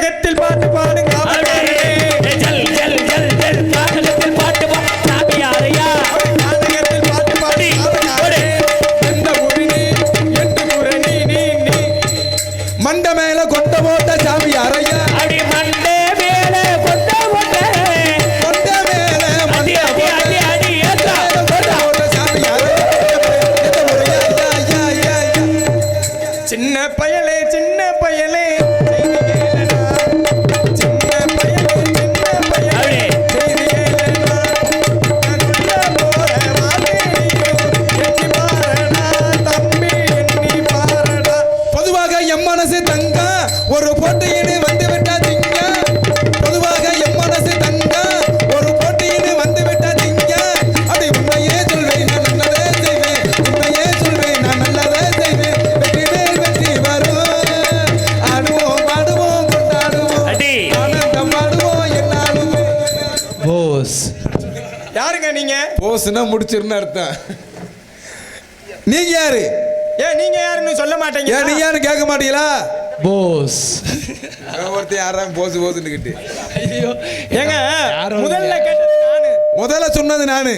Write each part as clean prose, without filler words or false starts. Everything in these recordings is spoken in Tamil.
நாடகத்தில் பாட்டு பாடுங்க ஜல் ஜல் ஜல் ஜல் நாடகத்தில் பாட்டு சாமியாரையா நாடகத்தில் பாட்டு பாடி எந்த ஊரு நீ எந்த ஊரு நீ மண்ட மேல கொண்ட போட்ட சாமியாரையா அடி மண்டே மேல கொண்ட போட்ட கொண்ட மேல அடி அடி அடி அடி ஏத்தா போட்ட சாமியாரையா சின்ன பயலே சின்ன பயலே ஒரு போட்டியினு வந்து விட்டா திங்க பொதுவாக என் மனசு தங்க ஒரு போட்டியினு வந்து விட்டா திங்க அப்படி உண்மையே சொல்வேன் நான் நல்லதே செய்வேன் உண்மையே சொல்வேன் நான் நல்லதே செய்வேன் வெற்றி மேல் வெற்றி வரும் ஆடுவோம் பாடுவோம் கொண்டாடுவோம் ஆனந்தம் பாடுவோம் என்னாலும் போஸ் யாருங்க நீங்க போஸ்னா முடிச்சிருன்னு அர்த்தம் நீங்க யாரு ஏன் நீங்க யாருன்னு சொல்ல மாட்டீங்க ஏன் நீ யாருன்னு கேட்க மாட்டீங்களா போஸ் ஒருத்தர் யாரும் போஸ் போஸ்னுக்கிட்டு ஐயோ ஏங்க முதல்ல கேட்டது நானு முதல்ல சொன்னது நானு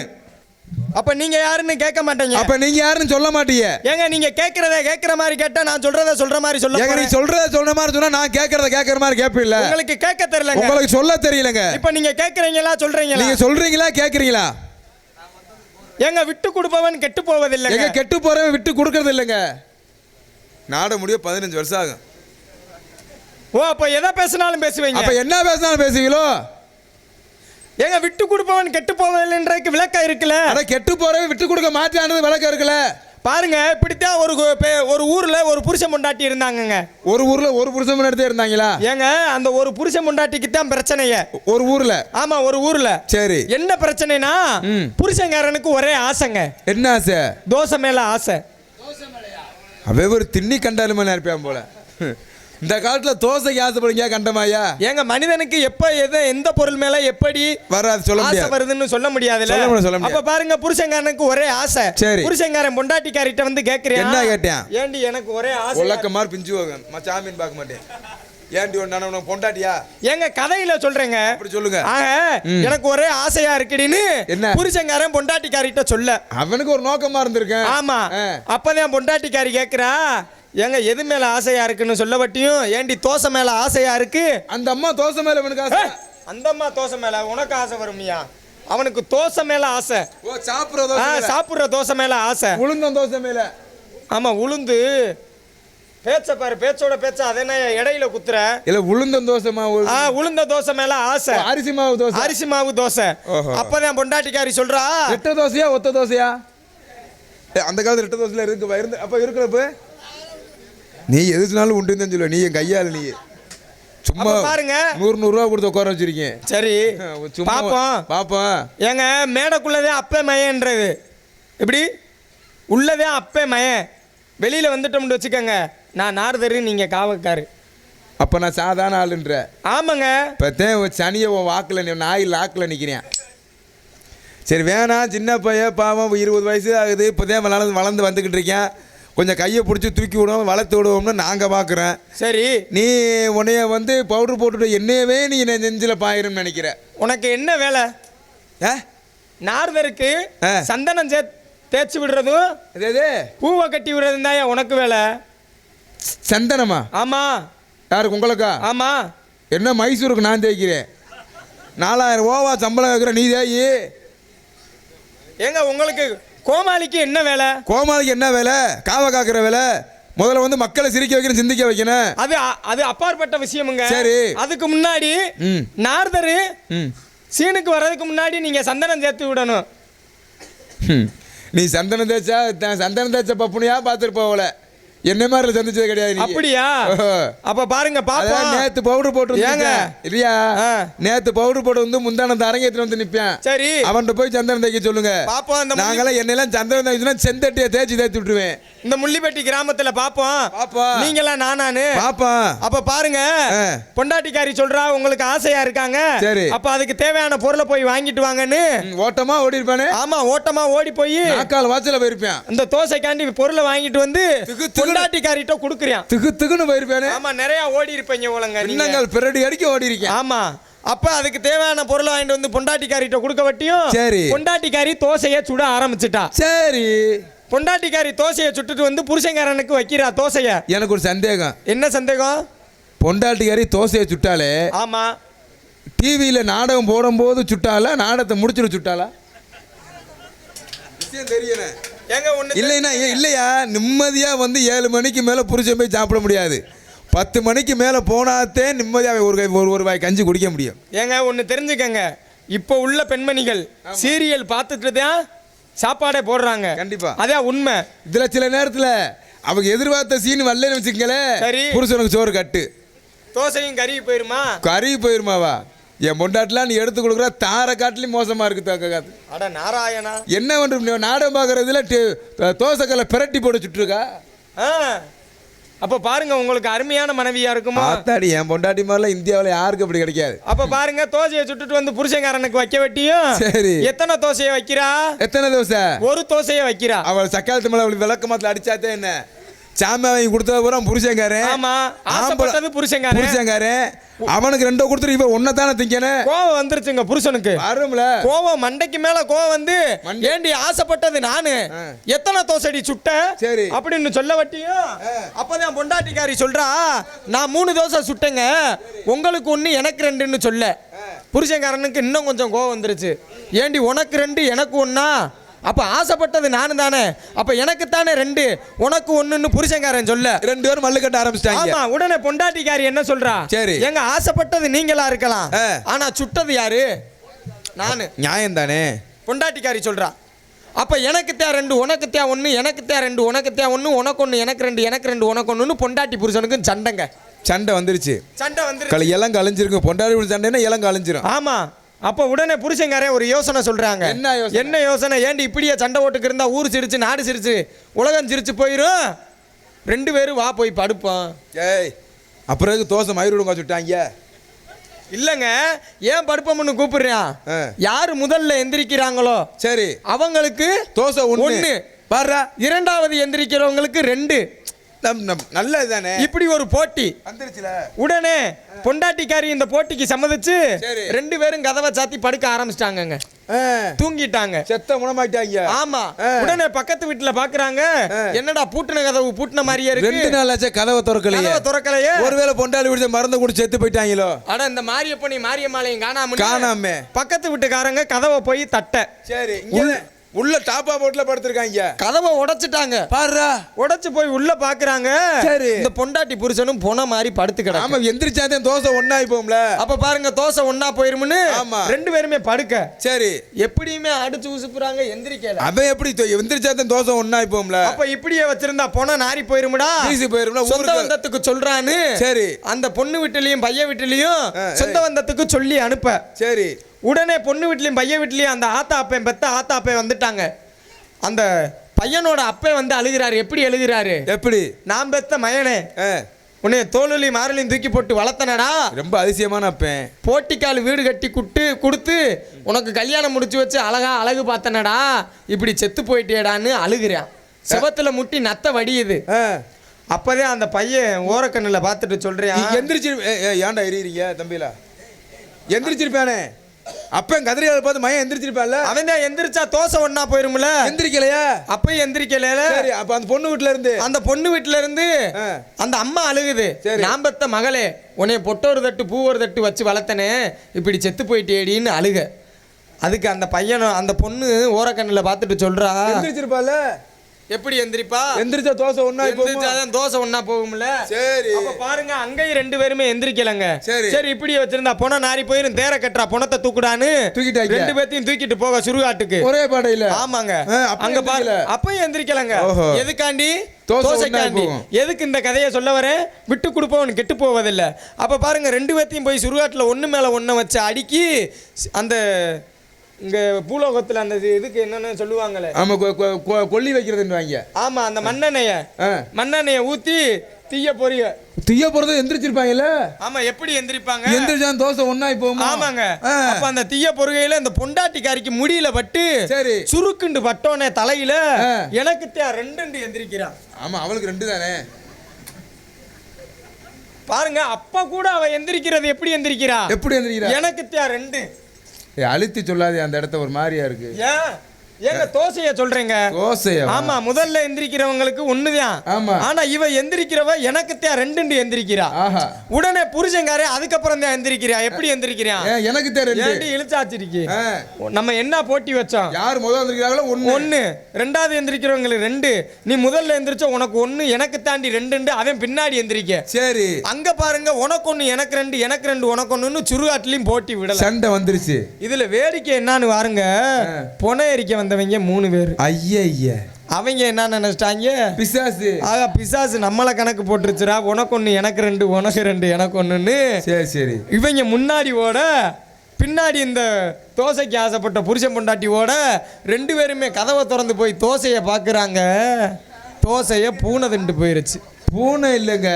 அப்ப நீங்க யாருன்னு கேட்க மாட்டீங்க அப்ப நீங்க யாருன்னு சொல்ல மாட்டீங்க ஏங்க நீங்க கேக்குற மாதிரி கேட்டா நான் சொல்ற மாதிரி சொல்ல ஏங்க நீ சொல்ற மாதிரி சொன்னா நான் கேக்குற மாதிரி கேப்பீல்ல உங்களுக்கு கேட்க தெரியலங்க உங்களுக்கு சொல்ல தெரியலங்க இப்ப நீங்க கேக்குறீங்களா சொல்றீங்களா நீங்க சொல்றீங்களா கேக்குறீங்களா ஏங்க விட்டு கொடுப்பவன் கெட்டு போவதில்லை ஏங்க கெட்டு போறவன் விட்டு கொடுக்கறது இல்லைங்க நாட முடிய 15 வருஷம் ஆகும் ஓ அப்ப எதை பேசினாலும் பேசுவீங்க அப்ப என்ன பேசினாலும் பேசுவீங்களோ ஏங்க விட்டு கொடுப்பவன் கெட்டு போவதில்லைன்றதுக்கு விளக்கம் இருக்குல்ல அட கெட்டு போறவன் விட்டு கொடுக்க மாட்டானது விளக்கம் இருக்குல்ல பாருங்க இப்படித்தான் ஒரு ஊர்ல ஒரு புருஷன் பொண்டாட்டி இருந்தாங்கங்க ஒரு ஊர்ல ஒரு புருஷன் பொண்டாட்டி இருந்தாங்களா ஏங்க அந்த ஒரு புருஷன் பொண்டாட்டிக்கு தான் பிரச்சனையே ஒரு ஊர்ல ஆமா ஒரு ஊர்ல சரி என்ன பிரச்சனைனா புருஷன்காரனுக்கு ஒரே ஆசைங்க என்ன ஆசை தோசை மேல ஆசை அவன் ஒரு திண்ணி கண்டாலுமே நினைப்பான் போல இந்த காலத்துல தோசைக்கு ஆசைப்படுங்க கண்டமாயா ஏங்க மனிதனுக்கு எப்ப எந்த பொருள் மேல எப்படி வராது சொல்ல முடியாது வருதுன்னு சொல்ல முடியாதுல்ல அப்ப பாருங்க புருஷன்காரனுக்கு ஒரே ஆசை சரி புருஷன்காரன் பொண்டாட்டிக்காரிட்ட வந்து கேக்குறேன் என்ன கேட்டேன் ஏண்டி எனக்கு ஒரே ஆசை உலக்க மாதிரி பிஞ்சு போகும் மச்சாமின் பார்க்க மாட்டேன் ஏண்டி ஒன்னு பொண்டாட்டியா ஏங்க கதையில சொல்றேங்க அப்படி சொல்லுங்க எனக்கு ஒரே ஆசையா இருக்குடின்னு என்ன புருஷன்காரன் பொண்டாட்டிக்காரிட்ட சொல்ல அவனுக்கு ஒரு நோக்கமா இருந்திருக்கேன் ஆமா அப்பதான் பொண்டாட்டிக்காரி கேக்குறா ஏங்க எது மேல ஆசையா இருக்குன்னு சொல்ல வட்டியும் ஏண்டி தோசை மேல ஆசையா இருக்கு அந்த அம்மா தோசை மேல அவனுக்கு ஆசை அந்த அம்மா தோசை மேல உனக்கு ஆசை வருமியா அவனுக்கு தோசை மேல ஆசை ஓ சாப்பிடுற தோசை மேல ஆசை உளுந்த தோசை மேல ஆமா உளுந்து பேச்ச பாரு பேச்சோட பேச்ச அதே இடையில குத்துற இல்ல உளுந்த தோசை மாவு உளுந்த தோசை மேல ஆசை அரிசி மாவு தோசை அப்பதான் பொண்டாட்டிக்காரி சொல்றா ரெட்ட தோசையா ஒத்த தோசையா அந்த காலத்துல ரெட்ட தோசைல இருக்கு அப்ப இருக்கிறப்ப நீ எதுனாலும் உண்டு தான் சொல்லுவ நீ என் கையால நீ சும்மா பாருங்க 100 ரூபா கொடுத்து உட்கார வச்சிருக்கீங்க சரி பாப்போம் ஏங்க மேடைக்குள்ளதே அப்பே மயன்றது எப்படி உள்ளதே அப்பே மயன் வெளியில வந்துட்டோம்னு வச்சுக்கோங்க நான் நார்தரு நீங்க காவக்காரு அப்ப நான் சாதாரண ஆளுன்ற ஆமாங்க இப்ப சனியை வாக்குல நாயில் ஆக்குல நிக்கிறேன் சரி வேணாம் சின்ன பையன் பாவம் 20 வயசு ஆகுது இப்போதான் வளர்ந்து வந்துக்கிட்டு இருக்கேன் கொஞ்சம் கையை பிடிச்சி தூக்கி விடுவோம் வளர்த்து விடுவோம்னு நாங்கள் பார்க்குறேன் சரி நீ உன்னைய வந்து பவுடர் போட்டுட்டு என்னையவே நீ நெஞ்சில் பாயிருன்னு நினைக்கிற உனக்கு என்ன வேலை நார்தருக்கு சந்தனம் தேய்ச்சி விடுறதும் பூவை கட்டி விடுறதும் தான் உனக்கு வேலை சந்தனமா ஆமா யாருக்கு உங்களுக்கா ஆமா என்ன மைசூருக்கு நான் தேய்க்கிறேன் 4000 ரூபா சம்பளம் கேட்குற நீ தேயி ஏங்க உங்களுக்கு கோமாளிக்கு என்ன வேலை கோமாளிக்கு என்ன வேலை காவ காக்குற வேலை முதல்ல வந்து மக்களை சிரிக்க வைக்கணும் சிந்திக்க வைக்கணும் அது அப்பாற்பட்ட விஷயமுங்க சரி அதுக்கு முன்னாடி நார்தரு சீனுக்கு வர்றதுக்கு முன்னாடி நீங்க சந்தனம் சேர்த்து விடணும் நீ சந்தனம் தேய்ச்ச பப்புனியா பார்த்துட்டு போகல என்ன மாதிரி சந்திச்சது கிடையாது அப்படியா அப்ப பாருங்க பாப்போம் நேத்து பவுடர் போட்டு ஏங்க இல்லையா நேத்து பவுடர் போட்டு வந்து முந்தானத்தை அரங்கேற்றி வந்து நிப்பேன் சரி அவன்கிட்ட போய் சந்தனம் தேய்க்க சொல்லுங்க பாப்போம் நாங்களாம் என்னெல்லாம் சந்தனம் தேய்ச்சுனா செந்தட்டியை தேய்ச்சி விட்டுருவேன் இந்த முள்ளிப்பட்டி கிராமத்துல பாப்போம் நீங்களாம் நானு பாப்போம் அப்ப பாருங்க பொண்டாட்டிக்காரி சொல்றா உங்களுக்கு ஆசையா இருக்காங்க சரி அப்ப அதுக்கு தேவையான பொருளை போய் வாங்கிட்டு வாங்கன்னு ஓட்டமா ஓடி இருப்பானே ஆமா ஓட்டமா ஓடி போய் நாக்கால் வாசல போயிருப்பேன் இந்த தோசைக்காண்டி பொருளை வாங்கிட்டு வந்து பொண்டாட்டிக்காரிட்ட குடுக்குறியான். திகுன்னு போயிருப்பேனே. ஆமா, நிறைய ஓடி இருப்பீங்க போலங்க நீங்க. பின்னங்கள் பிரடி அடிக்க ஓடி இருக்கேன். ஆமா, அப்ப அதுக்கு தேவையான பொருளை வாங்கிட்டு வந்து பொண்டாட்டிக்காரிட்ட கொடுக்க வட்டியும். சரி. பொண்டாட்டிக்காரி தோசையை சுட ஆரம்பிச்சுட்டா. சரி. பொண்டாட்டிக்காரி தோசையை சுட்டுட்டு வந்து புருஷன்காரனுக்கு வைக்கிறா தோசைய. எனக்கு ஒரு சந்தேகம். என்ன சந்தேகம்? பொண்டாட்டிக்காரி தோசையை சுட்டாலே ஆமா, டிவியில நாடகம் போடும்போது சுட்டாலா, நாடகத்தை முடிச்சுட்டு சுட்டாலா? விஷயம் தெரியல. எங்க ஒண்ணு இல்லைன்னா இல்லையா, நிம்மதியா வந்து 7 மணிக்கு மேல புருஷன் போய் சாப்பிட முடியாது. 10 மணிக்கு மேல போனாத்தே நிம்மதியாக ஒரு வாய் கஞ்சி குடிக்க முடியும். ஏங்க ஒண்ணு தெரிஞ்சுக்கங்க, இப்போ உள்ள பெண்மணிகள் சீரியல் பார்த்துட்டு தான் சாப்பாடே போடுறாங்க. கண்டிப்பா. அதான் உண்மை. இதுல சில நேரத்துல அவங்க எதிர்பார்த்த சீன் வரலன்னு வச்சுக்கங்களேன், சரி. புருஷனுக்கு சோறு கட்டு, தோசையும் கறி போயிருமா? கறி போயிருமாவா? என் பொண்டாட்டிலாம் நீ எடுத்து கொடுக்குற தார காட்டிலையும் மோசமா இருக்கு. தக்காது அட நாராயணா, என்ன பண்ற? நாடகம் பார்க்கறதுல தோசைக்கல்ல பிரட்டி போட்டு சுட்டுருக்கா. அப்ப பாருங்க, உங்களுக்கு அருமையான மனைவியா இருக்குமா? ஆத்தாடி, என் பொண்டாட்டி மாதிரிலாம் இந்தியாவில் யாருக்கு அப்படி கிடைக்காது. அப்ப பாருங்க, தோசையை சுட்டுட்டு வந்து புருஷன்காரனுக்கு வைக்க வெட்டியும். சரி. எத்தனை தோசையை வைக்கிறா? எத்தனை தோசை? ஒரு தோசையை வைக்கிறா. அவள் சக்காலத்து மேல அவளுக்கு விளக்க மாத்திர அடிச்சாத்தே என்ன சாமி வாங்கி கொடுத்தா பூரா புருஷங்காரன். ஆமா, ஆசைப்பட்டது புருஷன்காரன். புருஷங்காரன் அவனுக்கு 2 கொடுத்துட்டு இவன் ஒன்னதானே திங்கணும். கோவம் வந்துருச்சுங்க புருஷனுக்கு. வரும்ல கோவம், மண்டைக்கு மேல கோவம் வந்து, ஏண்டி ஆசைப்பட்டது நானு, எத்தனை தோசைடி சுட்ட சரி அப்படின்னு சொல்ல வட்டியும். அப்பதான் பொண்டாட்டிக்காரி சொல்றா, நான் 3 தோசை சுட்டேங்க, உங்களுக்கு 1 எனக்கு 2ன்னு சொல்ல. புருஷன்காரனுக்கு இன்னும் கொஞ்சம் கோவம் வந்துருச்சு. ஏண்டி உனக்கு 2 எனக்கு 1னா? அப்ப ஆசைப்பட்டது நானு தானே, அப்ப எனக்கு தானே 2 உனக்கு 1ன்னு புருஷன்காரன் சொல்ல 2 பேரும் மல்லு கட்ட ஆரம்பிச்சிட்டாங்க. ஆமா, உடனே பொண்டாட்டிக்காரி என்ன சொல்றா? சரி. எங்க ஆசைப்பட்டது நீங்களா இருக்கலாம், ஆனா சுட்டது யாரு? நானு. நியாயம் தானே? பொண்டாட்டிக்காரி சொல்றா. அப்ப எனக்கு தே 2 உனக்கு தே 1, எனக்கு தே 2 உனக்கு தே 1, உனக்கு 1 எனக்கு 2 எனக்கு 2 உனக்கு 1ன்னு பொண்டாட்டி புருஷனுக்கு சண்டைங்க. சண்டை வந்துருச்சு. சண்டை வந்துருச்சு. இளங்க அழிஞ்சிருக்கு. பொண்டாட்டி சண்டைன்னா இளங்க அழிஞ்சிரும். ஆமா. அப்ப உடனே புருஷங்காரே ஒரு யோசனை சொல்றாங்க. என்ன யோசனை? ஏண்டி இப்படியே சண்டை ஓட்டுக்கு இருந்தா ஊர் சிரிச்சு நாடு சிரிச்சு உலகம் சிரிச்சு போயிரும். 2 பேரும் வா போய் படுப்போம். ஏய், அப்புறம் தோசை மயிரோடுங்க சுட்டாங்க. இல்லங்க, ஏன் படுப்போம்னு கூப்பிடுறான்? யாரு முதல்ல எந்திரிக்கிறாங்களோ சரி அவங்களுக்கு தோசை 1 பாரு, 2வது எந்திரிக்கிறவங்களுக்கு 2. நல்லது தானே? இப்படி ஒரு போட்டி வந்துருச்சுல. உடனே பொண்டாட்டிக்காரி இந்த போட்டிக்கு சம்மதிச்சு 2 பேரும் கதவை சாத்தி படுக்க ஆரம்பிச்சிட்டாங்க. தூங்கிட்டாங்க, செத்த முனமாயிட்டாங்க. ஆமா. உடனே பக்கத்து வீட்டுல பாக்குறாங்க, என்னடா பூட்டின கதவு பூட்டின மாதிரியே இருக்கு. 2 நாள் ஆச்சு கதவை திறக்கலையே. ஒருவேளை பொண்டாட்டி குடிச்ச மருந்து குடிச்சு செத்து போயிட்டாங்களோ. அட, இந்த மாரியப்பனி மாரியம்மாளையும் காணாம பக்கத்து வீட்டுக்காரங்க கதவை போய் தட்ட. சரி, உள்ள டாப்பா போட்ல படுத்திருக்காங்க. கதவை உடைச்சிட்டாங்க. பாருடா, உடைச்சு போய் உள்ள பாக்குறாங்க. சரி, இந்த பொண்டாட்டி புருஷனும் போன மாதிரி படுத்து கிடக்கு. ஆமா, எந்திரிச்சாதே தோசை ஒண்ணாயி போகும்ல. அப்ப பாருங்க, தோசை ஒண்ணா போயிரும்னு 2 பேருமே படுக்க. சரி, எப்படியுமே அடிச்சு உசுப்புறாங்க, எந்திரிக்கல. அவன் எப்படி எந்திரிச்சாதே தோசை ஒண்ணாயி போகும்ல. அப்ப இப்படியே வச்சிருந்தா போன நாரி போயிரும்டா, வீசி போயிரும்ல. சொந்த வந்தத்துக்கு சொல்றான்னு சரி அந்த பொண்ணு வீட்டுலயும் பையன் வீட்டுலயும் சொந்த வந்தத்துக்கு சொல்லி அனுப்ப. சரி, உடனே பொண்ணு வீட்லயும் பையன் வீட்லயும் அந்த ஆத்தா அப்பன் பெத்த ஆத்தா அப்பன் வந்துட்டாங்க. அந்த பையனோட அப்பே வந்து அழுகிறாரு. எப்படி அழுகிறாரு? எப்படி? நான் பெத்த மயனே, உன்னை தோலுலையும் மாரலையும் தூக்கி போட்டு வளர்த்தனடா. ரொம்ப அதிசயமான அப்பன். போட்டிக்கால் வீடு கட்டி கொடுத்து உனக்கு கல்யாணம் முடிச்சு வச்சு அழகு பார்த்தனடா, இப்படி செத்து போயிட்டேடான்னு அழுகிறான். செவத்துல முட்டி நத்த வடியுது. அப்பதே அந்த பையன் ஓரக்கண்ணுல பார்த்துட்டு சொல்றேன், எந்திரிச்சு ஏன்டா எறியறீங்க தம்பிலா? எந்திரிச்சிருப்பானே அப்பன் கதிரியால பார்த்து மையம் எந்திரிச்சிருப்பான்ல. அவன் தான் எந்திரிச்சா தோசை ஒண்ணா போயிரும்ல. எந்திரிக்கலையா? அப்பயும் எந்திரிக்கல. சரி, அப்ப அந்த பொண்ணு வீட்டுல இருந்து அந்த அம்மா அழுகுது. நான் பெத்த மகளே, உன்னை பொட்டோரு தட்டு பூவொரு தட்டு வச்சு வளர்த்தனே, இப்படி செத்து போயிட்டேடின்னு அழுக. அதுக்கு அந்த பையனும் அந்த பொண்ணு ஓரக்கண்ணுல பார்த்துட்டு சொல்றா, எந்திரிச்சிருப்பால. எப்படி எந்திரிப்பா? எந்திரிச்சா தோசை ஒண்ணா போகும். தோசை ஒண்ணா போகும்ல. சரி, அப்ப பாருங்க, அங்கேயும் 2 பேருமே எந்திரிக்கலங்க. சரி, இப்படியே வச்சிருந்தா பொண நாரி போயிரும். தேர கட்டுறா பொணத்தை தூக்குடான்னு தூக்கிட்டாங்க. 2 பேத்தையும் தூக்கிட்டு போக சுடுகாட்டுக்கு ஒரே பாடையில. ஆமாங்க, அங்க பாருங்க அப்பயும் எந்திரிக்கலங்க. எதுக்காண்டி? தோசைக்காண்டி. எதுக்கு இந்த கதையை சொல்ல வரேன்? விட்டு கொடுப்பவன் கெட்டு போவதில்லை. அப்ப பாருங்க, 2 பேத்தையும் போய் சுடுகாட்டுல ஒண்ணு மேல ஒண்ண வச்சு அடுக்கி அந்த இங்க பூலோகத்துல அந்த இதுக்கு என்னன்னு சொல்லுவாங்களே, ஆமா, கொல்லி வைக்கிறதுன்னு. ஆமா, அந்த மண்ணெண்ணெய ஊத்தி தீய பொரிய தீய போறது எந்திரிச்சிருப்பாங்கல்ல. ஆமா, எப்படி எந்திரிப்பாங்க? எந்திரிச்சான் தோசை ஒண்ணாய் போகுமா? ஆமாங்க. அப்ப அந்த தீய பொறுகையில இந்த பொண்டாட்டிக்காரிக்கு முடியல பட்டு சரி சுருக்குண்டு பட்டோனே தலையில எனக்கு ரெண்டு எந்திரிக்கிறான். ஆமா, அவளுக்கு 2 தானே. பாருங்க, அப்ப கூட அவ எந்திரிக்கிறது எப்படி எந்திரிக்கிறா? எப்படி எந்திரிக்கிறா? எனக்கு 2. அழுத்தி சொல்லாதே, அந்த இடத்த ஒரு மாதிரியா இருக்கு. ஏன் ஏங்க தோசைய சொல்றீங்க? தோசையா? ஆமா, முதல்ல எந்திரிக்கிறவங்களுக்கு ஒண்ணுதான். ஆமா, ஆனா இவ எந்திரிக்கிறவ எனக்கு 2 எந்திரிக்கிறா. ஆஹா. உடனே புருஷங்காரே அதுக்கப்புறம் தான் எந்திரிக்கிறா. எப்படி எந்திரிக்கிறா? எனக்கு 2 இழுச்சாச்சிருக்கு. நம்ம என்ன போட்டி வச்சோம்? யார் முதல்ல எந்திரிக்கிறாங்களோ 1. ரெண்டாவது எந்திரிக்கிறவங்களுக்கு 2. நீ முதல்ல எந்திரிச்ச உனக்கு 1, எனக்கு தாண்டி 2. அவன் பின்னாடி எந்திரிக்க. சரி, அங்க பாருங்க, உனக்கு 1 எனக்கு 2, எனக்கு 2 உனக்கு 1ன்னு சுருகாட்டிலையும் போட்டி விடல. சண்டை வந்துருச்சு. இதுல வேடிக்கை என்னன்னு பாருங்க, பொனை எரிக்க வந்தவங்க 3 பேர். ஐயா, அவங்க என்ன நினைச்சிட்டாங்க? பிசாசு. ஆக பிசாசு நம்மள கணக்கு போட்டுருச்சுரா. உனக்கு 1 எனக்கு 2, உனக்கு 2 எனக்கு 1ன்னு. சரி சரி. இவங்க முன்னாடி ஓட, பின்னாடி இந்த தோசைக்கு ஆசைப்பட்ட புருஷன் பொண்டாட்டி ஓட, 2 பேருமே கதவை திறந்து போய் தோசையை பார்க்குறாங்க. தோசையை பூனை தின்ட்டு போயிருச்சு. பூனை இல்லைங்க,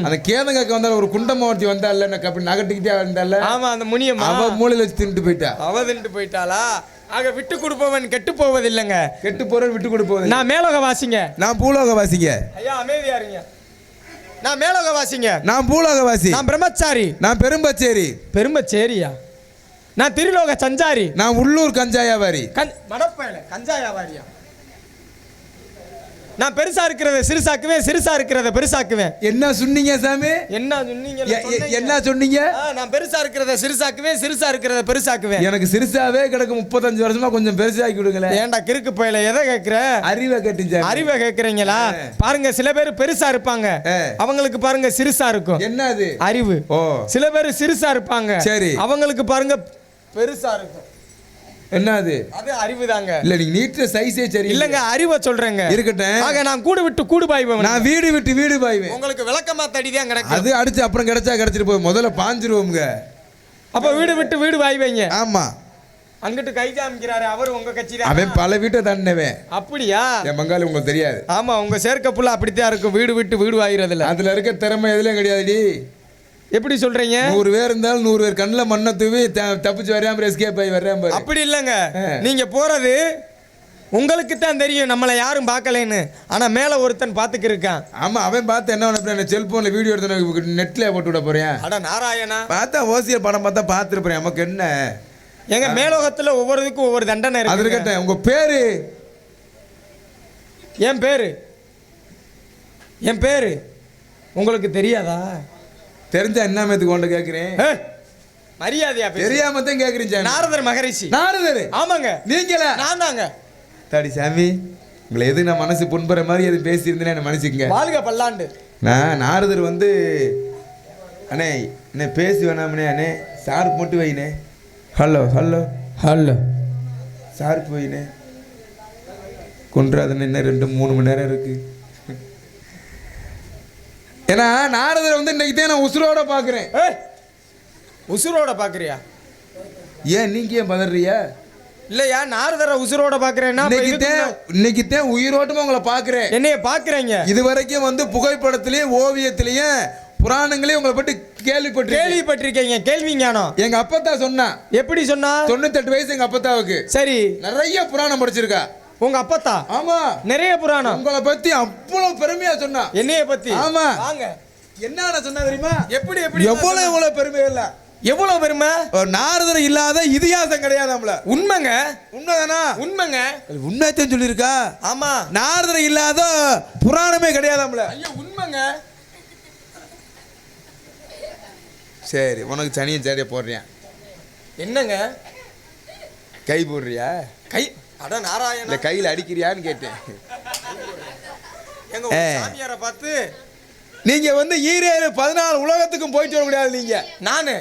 அந்த கேதங்காக்கு வந்தால ஒரு குண்டமாவட்டி வந்தால அப்படி நகட்டிக்கிட்டே வந்தால. ஆமா, அந்த முனியம்மா அவ மூலையில வச்சு தின்ட்டு போயிட்டா. அவ தின்ட்டு போயிட்டாளா? ஆக விட்டு கொடுப்பவன் கெட்டு போவதில்லைங்க. கெட்டு போறவன் விட்டு கொடுப்போம். நான் மேலோக வாசிங்க. நான் பூலோக வாசிங்க. ஐயா அமைதியா இருங்க. நான் மேலோக வாசிங்க. நான் பூலோக வாசி. நான் பிரம்மச்சாரி. நான் பெரும்பச்சேரி. பெரும்பச்சேரியா? நான் திருலோக சஞ்சாரி. நான் உள்ளூர் கஞ்சாயாவாரி. மடப்பையில கஞ்சாயாவாரியா? நான் பெருசா இருக்கிறத சிறுசாக்குவேன், சிறுசா இருக்கிறத பெருசாக்குவேன். என்ன சொன்னீங்க சாமி? என்ன சொன்னீங்க? என்ன சொன்னீங்க? நான் பெருசா இருக்கிறத சிறுசாக்குவேன், சிறுசா இருக்கிறத பெருசாக்குவேன். எனக்கு சிறுசாவே கிடக்கு 35 வருஷமா, கொஞ்சம் பெருசாக்கி விடுங்களேன். ஏன்டா கிறுக்கு போயில எதை கேட்கிற? அறிவை கேட்டுச்சா? அறிவை கேட்கறீங்களா? பாருங்க, சில பேர் பெருசா இருப்பாங்க, அவங்களுக்கு பாருங்க சிறுசா இருக்கும். என்ன அது? அறிவு. ஓ. சில பேர் சிறுசா இருப்பாங்க, சரி, அவங்களுக்கு பாருங்க பெருசா இருக்கும். என்ன அது? அது அறிவுதாங்க. இல்ல, நீங்க நீட்ட சைஸே சரி இல்லங்க, அறிவை சொல்றேங்க. இருக்கட்டும். ஆக நான் கூடு விட்டு கூடு பாய்வேன். நான் வீடு விட்டு வீடு பாய்வேன். உங்களுக்கு விளக்கமா தடிதான் கிடக்கும். அது அடிச்சு அப்புறம் கிடைச்சா கிடைச்சிட்டு போய் முதல்ல பாஞ்சிருவோம்ங்க. அப்ப வீடு விட்டு வீடு பாய்வீங்க. ஆமா. அங்கிட்டு கை காமிக்கிறாரு அவர், உங்க கட்சி தான். அவன் பல வீட்டை தாண்டவன். அப்படியா? என் பங்காளி உங்களுக்கு தெரியாது. ஆமா, உங்க சேர்க்க புள்ள அப்படித்தான் இருக்கும், வீடு விட்டு வீடு வாயிறதுல. அதுல இருக்க திறமை எதுலயும் கிடையாதுடி. எப்படி சொல்றீங்க? 100 பேர் இருந்தாலும் 100 பேர் கண்ணுல மண்ணை தூவி தப்பிச்சு வரையாம எஸ்கேப் ஆகி வர்றேன் பாரு. அப்படி இல்லைங்க, நீங்க போறது உங்களுக்கு தான் தெரியும், நம்மளை யாரும் பார்க்கலன்னு. ஆனா மேல ஒருத்தன் பாத்துக்கு இருக்கான். ஆமா, அவன் பார்த்து என்ன பண்ண, செல்போன்ல வீடியோ எடுத்து நெட்ல போட்டு விட போறேன். அட நாராயணா, பார்த்தா ஓசியர் படம் பார்த்தா பார்த்துருப்பேன். நமக்கு என்ன? எங்க மேலோகத்துல ஒவ்வொருக்கும் ஒவ்வொரு தண்டனை இருக்கு. அது இருக்கட்டும். உங்க பேரு? என் பேரு, என் பேரு உங்களுக்கு தெரியாதா? தெரிஞ்சா என்ன மேத்துக்கு கொண்டு கேக்குறேன். மரியாதையா தெரியாம தான் கேக்குறீங்க. நாரதர் மகரிஷி. நாரதர்? ஆமாங்க. நீங்களா? நான் தாங்க. தாடி சாமி, உங்களை எது நான் மனசு புண்பற மாதிரி எது பேசியிருந்தேன்னு என்ன மன்னிச்சுக்கங்க. வாழ்க பல்லாண்டு. நான் நாரதர் வந்து அண்ணே என்ன பேசி வேணாமண்ணே. அண்ணே சார்பு மட்டும் வைனே. ஹலோ ஹலோ ஹலோ சார்பு வைனே. கொன்றாதண்ணே, என்ன 2-3 மணி நேரம் இருக்கு. ஏன்னா நாரதர் வந்து இன்னைக்கு தான் நான் உசுரோட பாக்குறேன். உசுரோட பாக்குறியா? ஏன் நீங்க ஏன் பதறியா? இல்லையா, நாரதரை உசுரோட பாக்குறேன்னா இன்னைக்கு தான் உயிரோட்டமா உங்களை பாக்குறேன். என்னைய பாக்குறீங்க? இது வரைக்கும் வந்து புகைப்படத்திலயும் ஓவியத்திலயும் புராணங்களையும் உங்களை பற்றி கேள்விப்பட்டிருக்கீங்க. கேள்வி ஞானம் எங்க அப்பத்தா சொன்னா. எப்படி சொன்னா? 98 வயசு எங்க அப்பத்தாவுக்கு. சரி, நிறைய புராணம் படிச்சிருக்கா உங்க அப்பத்தா? ஆமா, நிறைய புராணம் உங்களை பத்தி அவ்வளவு பெருமையா சொன்னா. என்னைய பத்தி? ஆமா. வாங்க. என்ன சொன்னா தெரியுமா? எப்படி எப்படி எவ்வளவு பெருமை இல்ல. எவ்வளவு பெருமை? நாரதர் இல்லாத இதிகாசம் கிடையாது. நம்மள உண்மைங்க. உண்மைதானா? உண்மைங்க. உண்மையத்தான் சொல்லியிருக்கா. ஆமா, நாரதர் இல்லாத புராணமே கிடையாது. நம்மள உண்மைங்க. சரி, உனக்கு சனியன் சேடைய போடுறியா? என்னங்க கை போடுறியா? கை? அட நாராயணா, இல்ல கையில அடிக்கிறியான்னு கேட்டேன். எங்க சாமியாரை பார்த்து நீங்க வந்து 14 உலகத்துக்கும் போயிட்டு வர முடியாது. நீங்க நானு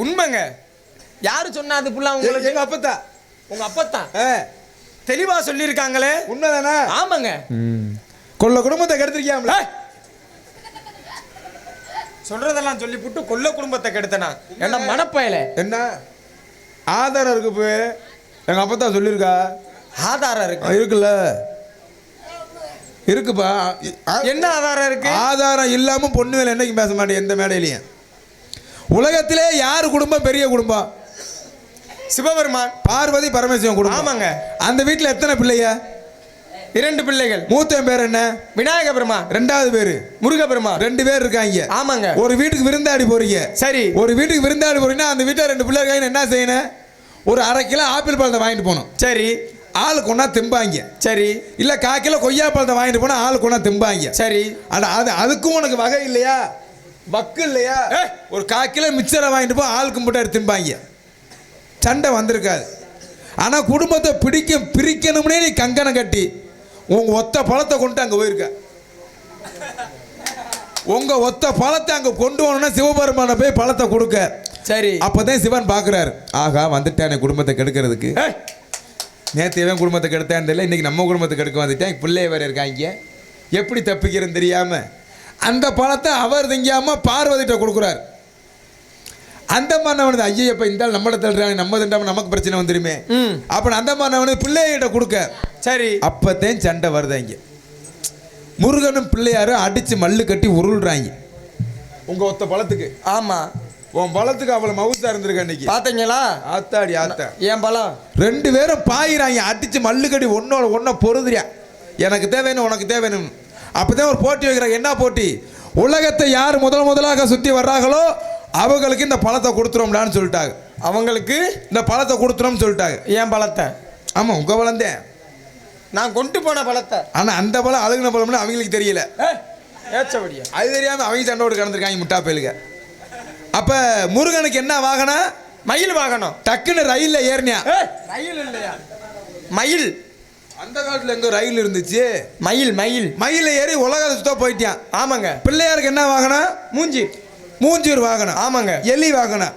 உண்மைங்க. யாரு சொன்னா அது புள்ள? உங்களுக்கு எங்க அப்பத்தா. உங்க அப்பத்தா தெளிவா சொல்லியிருக்காங்களே. உண்மைதானா? ஆமாங்க. கொல்ல குடும்பத்தை கெடுத்திருக்கியாம்ல. சொல்றதெல்லாம் சொல்லி புட்டு கொல்ல குடும்பத்தை கெடுத்தனா? என்ன மனப்பயல? என்ன ஆதாரம் இருக்கு? போய் எங்க அப்பத்தா சொல்லியிருக்கா. ஆதாரம் இருக்கு? இருக்குல்ல. இருக்குப்பா. என்ன ஆதாரம் இருக்கு? ஆதாரம் இல்லாம பொண்ணு மேல என்னைக்கு பேச மாட்டேன் எந்த மேடையிலையும். உலகத்திலே யார் குடும்பம் பெரிய குடும்பம்? சிவபெருமான் பார்வதி பரமேஸ்வரன் குடும்பம். ஆமாங்க. அந்த வீட்டுல எத்தனை பிள்ளைய? 2 பிள்ளைகள். மூத்தன் பேர் என்ன? விநாயக பெருமான். ரெண்டாவது பேரு முருக பெருமான். 2 பேர் இருக்காங்க. ஆமாங்க. ஒரு வீட்டுக்கு விருந்தாடி போறீங்க. சரி. ஒரு வீட்டுக்கு விருந்தாடி போறீங்கன்னா அந்த வீட்டுல 2 பிள்ளை இருக்காங்க. என்ன செய்யணும்? ஒரு 1/2 கிலோ ஆப்பிள் பழத்தை வாங்கிட்டு போகணும். சரி. ஆளுக்கு ஒண்ணா திம்பாங்க. சரி. இல்ல 1/4 கிலோ கொய்யா பழத்தை வாங்கிட்டு போனா ஆளுக்கு ஒண்ணா திம்பாங்க. சரி. அதுக்கும் உனக்கு வகை இல்லையா? வக்கு இல்லையா? ஒரு 1/4 கிலோ மிச்சரை வாங்கிட்டு போ, ஆளுக்கு மட்டும் எடுத்து திம்பாங்க. சண்டை வந்திருக்காது. ஆனா குடும்பத்தை பிரிக்கணும்னே நீ கங்கணம் கட்டி உங்க ஒத்த பழத்தை கொண்டு அங்க போயிருக்க. உங்க ஒத்த பழத்தை அங்க கொண்டு வரணும்னா சிவபெருமான போய் பழத்தை கொடுக்க. சரி. அப்பதான் சிவன் பாக்குறாரு, ஆகா வந்துட்டானே குடும்பத்தை கெடுக்கிறதுக்கு. நேற்று இவன் குடும்பத்தை கெடுத்தான்னு தெரியல, இன்னைக்கு நம்ம குடும்பத்தை கெடுக்க வந்துட்டேன். பிள்ளைய வேற இருக்காங்க, எப்படி தப்பிக்கிறேன்னு தெரியாம அந்த பழத்தை அவர் திங்காம பார்வதிட்ட கொடுக்குறாரு. அந்த மாணவனது ஐயப்ப இந்த நம்மள தள்ளுறாங்க, நம்ம திண்டாம நமக்கு பிரச்சனை வந்துருமே. அப்ப அந்த மாணவனது பிள்ளைகிட்ட கொடுக்க. சரி. அப்பதான் சண்டை வருது. இங்க முருகனும் பிள்ளையாரும் அடிச்சு மல்லு கட்டி உருள்றாங்க உங்க ஒத்த பழத்துக்கு. ஆமா, உன் பழத்துக்கு அவ்வளவு மவுசா இருந்திருக்க இன்னைக்கு. பாத்தீங்களா? ஆத்தாடி ஆத்தா. என் பழம் 2 பேரும் பாயிறாங்க, அடிச்சு மல்லு கட்டி ஒன்னோட ஒன்ன பொருதுறியா. எனக்கு தேவைன்னு உனக்கு தேவைன்னு. அப்பதான் ஒரு போட்டி வைக்கிறாங்க. என்ன போட்டி? உலகத்தை யார் முதலாக சுத்தி வர்றாங்களோ அவங்களுக்கு இந்த பழத்தை கொடுத்துரும்டான்னு சொல்லிட்டாங்க. அவங்களுக்கு இந்த பழத்தை கொடுத்துரும் சொல்லிட்டாங்க. என் பழத்தை? ஆமா, உங்க பழந்தேன். நான் கொண்டு போன பழத்தை. ஆனா அந்த பழம் அழுகுன பழம்னு அவங்களுக்கு தெரியல. அது தெரியாம அவங்க சண்டோடு கடந்திருக்காங்க முட்டா பயலுங்க. அப்ப முருகனுக்கு என்ன வாகனம்? மயில் வாகனம். டக்குன்னு ரயில்ல ஏறினியா? ரயில் இல்லையா, மயில். அந்த காலத்துல எங்க ரயில் இருந்துச்சு? மயில் ஏறி உலகத்தை சுத்த போயிட்டான். ஆமாங்க. பிள்ளையாருக்கு என்ன வாகனம்? மூஞ்சூர் வாகனம். ஆமாங்க. எலி வாகனம்.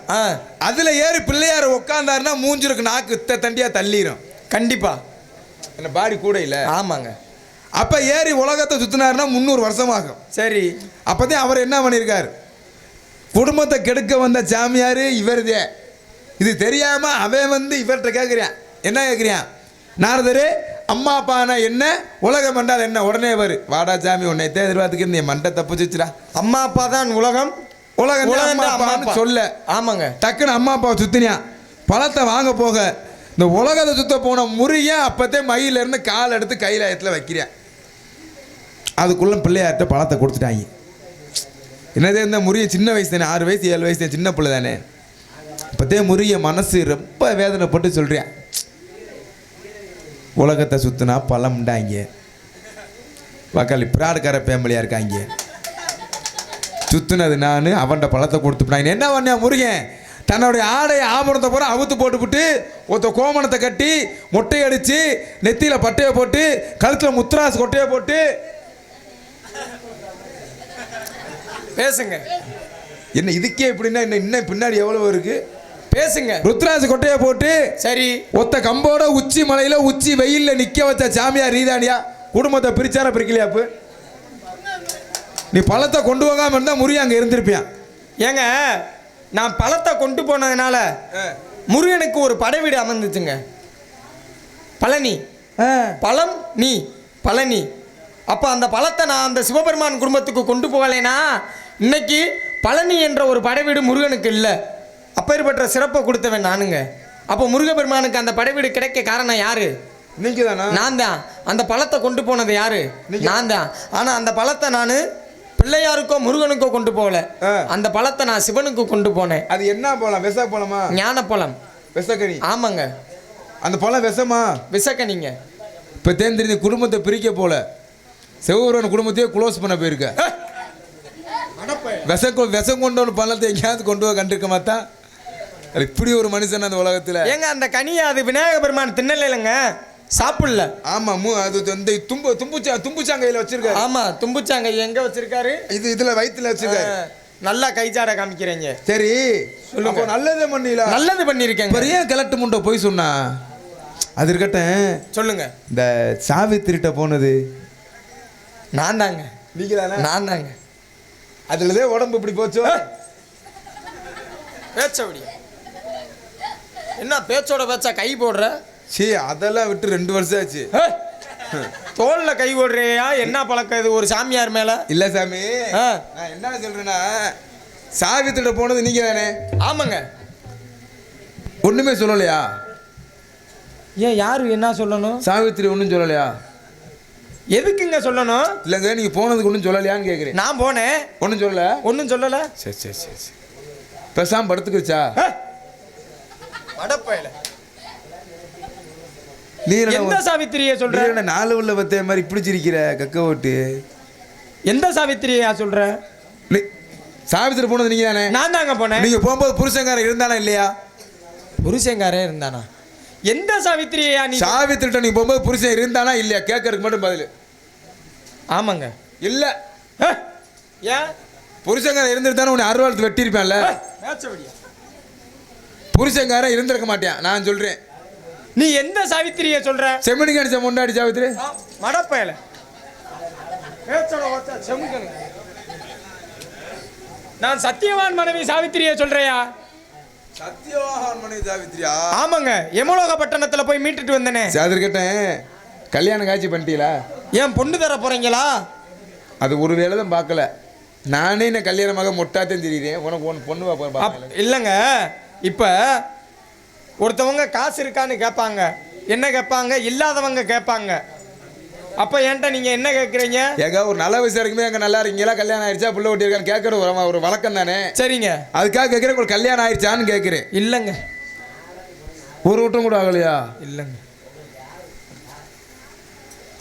அதுல ஏறி பிள்ளையார் உட்கார்ந்தாருன்னா மூஞ்சூருக்கு நாக்கு தண்டியா தள்ளிரும். கண்டிப்பா. என்ன பாடி கூட இல்ல. ஆமாங்க. அப்ப ஏறி உலகத்தை சுத்தினாருன்னா 300 வருஷம் ஆகும். சரி. அப்பதான் அவர் என்ன பண்ணிருக்காரு? குடும்பத்தை கெடுக்க வந்த சாமியாரு இவருதே. இது தெரியாம அவன் வந்து இவர்கிட்ட கேட்கிறான். என்ன கேட்கிறான்? நாரதரே, அம்மா அப்பானா என்ன, உலகம் என்றால் என்ன? உடனே வரு, வாடா சாமி, உன்னை எதிர்பார்த்துக்கு நீ மண்டை தப்புச்சுடா. அம்மா அப்பா தான் உலகம் சொல்ல. ஆமாங்க. டக்குன்னு அம்மா அப்பாவை சுத்தினியா. பழத்தை வாங்க போக இந்த உலகத்தை சுத்த போன முறிய அப்பத்தே மயில இருந்து கால் எடுத்து கையில வைக்கிறியா. அதுக்குள்ள பிள்ளையார்ட்ட பழத்தை கொடுத்துட்டாங்க. என்னதே இந்த முறிய சின்ன வயசு தானே, 6 வயசு 7 வயசு சின்ன பிள்ளை தானே. அப்பத்தே முறிய மனசு ரொம்ப வேதனைப்பட்டு சொல்றேன், உலகத்தை சுத்தினா பழம்டாங்க. வக்காளி பிராடுக்கார ஃபேமிலியா இருக்காங்க. சுத்துனது நான், அவன்கிட்ட பழத்தை கொடுத்துட்டாங்க. என்ன பண்ண முருகன் தன்னுடைய ஆடை ஆபரணத்தை பூரா அவுத்து போட்டுவிட்டு ஒருத்த கோமணத்தை கட்டி மொட்டை அடிச்சு நெத்தியில பட்டையை போட்டு கழுத்துல முத்ராஸ் கொட்டையை போட்டு பேசுங்க. என்ன இதுக்கே இப்படின்னா இன்னும் பின்னாடி எவ்வளவு இருக்கு? பேசுங்க. ருத்ராஸ் கொட்டையை போட்டு சரி ஒத்த கம்போட உச்சி மலையில உச்சி வெயில்ல நிக்க வச்ச சாமியார் ரீதானியா. குடும்பத்தை பிரிச்சார பிரிக்கலையா? அப்ப நீ பழத்தை கொண்டு போகாம இருந்தா முருகன் அங்க இருந்திருப்பியான். ஏங்க, நான் பழத்தை கொண்டு போனதுனால முருகனுக்கு ஒரு படை வீடு அமர்ந்துச்சுங்க. பழனி. பழம் நீ பழனி. அப்போ அந்த பழத்தை நான் அந்த சிவபெருமான் குடும்பத்துக்கு கொண்டு போகலைன்னா இன்னைக்கு பழனி என்ற ஒரு படை வீடு முருகனுக்கு இல்லை. அப்பேற்பட்ட சிறப்பை கொடுத்தவன் நானுங்க. அப்போ முருகபெருமானுக்கு அந்த படை வீடு கிடைக்க காரணம் யாரு? நீங்க தானா? நான் தான். அந்த பழத்தை கொண்டு போனது யாரு? நான் தான். ஆனா அந்த பழத்தை நான் பிள்ளையாருக்கோ முருகனுக்கோ கொண்டு போகல. அந்த பழத்தை நான் சிவனுக்கு கொண்டு போனேன். அது என்ன பழம்? விச பழமா? ஞான பழம். விசக்கனி. ஆமாங்க. அந்த பழம் விஷமா? விசக்கனிங்க. இப்ப தெரிஞ்சு குடும்பத்தை பிரிக்க போல சிவபெருமான் குடும்பத்தையே க்ளோஸ் பண்ண போயிருக்க. விஷம் கொண்டு பழத்தை எங்கேயாவது கொண்டு போய் கண்டிருக்க மாட்டா. இப்படி ஒரு மனுஷன் அந்த உலகத்துல. ஏங்க அந்த கனியை அது விநாயக பெருமான் தின்னல இல்லைங்க, சாப்பிடல. ஆமா, அது இந்த தும்புச்சாங்கையில வச்சிருக்காரு. ஆமா, தும்புச்சாங்கை எங்க வச்சிருக்காரு? இதுல வயித்துல வச்சிருக்காரு. நல்லா கைச்சாட காமிக்கிறீங்க. சரி சொல்லுங்க. நல்லது பண்ணீங்களா? நல்லது பண்ணிருக்கேன். பெரிய கிழட்டு முண்டை போய் சொன்னா அது இருக்கட்டும். சொல்லுங்க. இந்த சாவித்திரிட்ட போனது நான் தாங்க. நீங்க தானே? நான் தாங்க. அதுலதே உடம்பு இப்படி போச்சோ. பேச்சபடி என்ன பேச்சோட பேச்சா கை போடுற? சீ, அதெல்லாம் விட்டு 2 வருஷம் ஆச்சு. தோல்ல கை ஓடுறியா? என்ன பழக்கம் இது ஒரு சாமியார் மேல? இல்ல சாமி, ஆ. நான் என்ன சொல்றேன்னா, சாவித்திரிட்ட போனது நீங்க தானே? ஆமாங்க. ஒண்ணுமே சொல்லலையா? ஏன் யாரு என்ன சொல்லணும்? சாவித்திரி ஒன்றும் சொல்லலையா? எதுக்குங்க சொல்லணும்? இல்லைங்க, நீங்க போனதுக்கு ஒன்றும் சொல்லலையான்னு கேட்குறேன். நான் போனேன், ஒன்றும் சொல்லல. ஒன்றும் சொல்லல. சரி சரி சரி சரி. பேசாம படுத்துக்கிச்சா? அடப்பையில நீ எந்த சாவித்திரியை சொல்ற? என்ன நாலு உள்ள பத்தே மாதிரி பிடிச்சிருக்கிற கக்க ஓட்டு? எந்த சாவித்திரியா சொல்ற? சாவித்திரி போனது நீங்க தானே? நான் தாங்க போனேன். நீங்க போகும்போது புருஷங்காரன் இருந்தானா இல்லையா? புருஷங்காரே இருந்தானா? எந்த சாவித்திரியா நீ? சாவித்திரிட்ட நீ போகும்போது புருஷன் இருந்தானா இல்லையா கேட்கறதுக்கு மட்டும் பதில். ஆமாங்க. இல்ல. ஏன்? புருஷங்காரன் இருந்திருந்தானே உன்னை அறுவாளத்து வெட்டியிருப்பேன்ல. புருஷங்காரன் இருந்திருக்க மாட்டேன் நான் சொல்றேன். நீ எந்த சாவித்திரியை சொல்ற? செம்மணிக்கு அடிச்ச முன்னாடி சாவித்திரி மடப்பயல. நான் சத்தியவான் மனைவி சாவித்திரியை சொல்றியா? சத்தியவான் மனைவி சாவித்திரியா? ஆமாங்க. யமலோக பட்டணத்துல போய் மீட்டுட்டு வந்தனே. சாதிர் கேட்டேன், கல்யாணம் காட்சி பண்ணிட்டீங்களா? ஏன் பொண்ணு தர போறீங்களா? அது ஒரு வேளை தான் பார்க்கல. நானே என்ன கல்யாணமாக மொட்டாத்தான் தெரியுறேன். உனக்கு ஒன்று பொண்ணு பார்ப்பேன். இல்லைங்க, இப்போ ஒருத்தவங்க காசு இருக்கான்னு கேட்பாங்க. என்ன கேட்பாங்க? இல்லாதவங்க கேட்பாங்க. அப்போ என்கிட்ட நீங்கள் என்ன கேட்குறீங்க? ஏங்க ஒரு நல்ல வயசு இருக்குமே எங்கே நல்லா இருக்கீங்களா, கல்யாணம் ஆயிடுச்சா, புள்ள ஓட்டி இருக்கான்னு கேட்குற ஒரு வழக்கம் தானே. சரிங்க, அதுக்காக கேட்குறேன். உங்களுக்கு கல்யாணம் ஆயிடுச்சான்னு கேட்குறேன். இல்லைங்க, ஒரு விட்டம் கூட ஆகலையா? இல்லைங்க,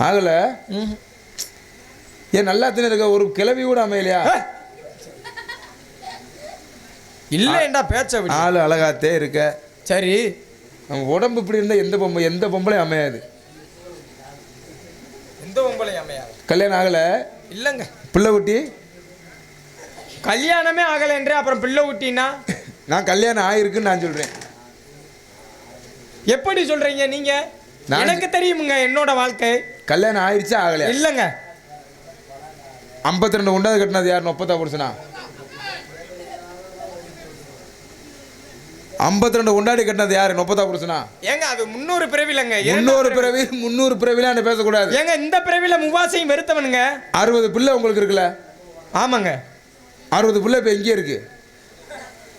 ஆகலை. ஏன் நல்லா தானே இருக்க, ஒரு கிளவி கூட அமையலையா? இல்லைண்டா பேச்ச விடு. ஆளு அழகாத்தே இருக்க. சரி, நம்ம உடம்பு இப்படி இருந்தால் எந்த பொம்பளையும் அமையாது. எந்த பொம்பளையும் அமையாது. கல்யாணம் ஆகலை? இல்லைங்க. பிள்ளை ஊட்டி? கல்யாணமே ஆகலைன்றே அப்புறம் பிள்ளை ஊட்டினா? நான் கல்யாணம் ஆயிருக்குன்னு நான் சொல்கிறேன். எப்படி சொல்கிறீங்க நீங்கள்? எனக்கு தெரியுமுங்க என்னோட வாழ்க்கை. கல்யாணம் ஆயிடுச்சா ஆகலையா? இல்லைங்க. 52 உண்டாது கட்டினது யார்? 30 புருஷனா? 52 உண்டாடி கட்டினது யாரு? 30 புருஷனா? ஏங்க அது 300 பிறவிலங்க. 300 பிறவில பேசக்கூடாது. ஏங்க இந்த பிறவில முவாசையும் வெறுத்தவனுங்க. 60 பிள்ளை உங்களுக்கு இருக்குல்ல? ஆமாங்க. 60 பிள்ளை இப்போ எங்கே இருக்கு?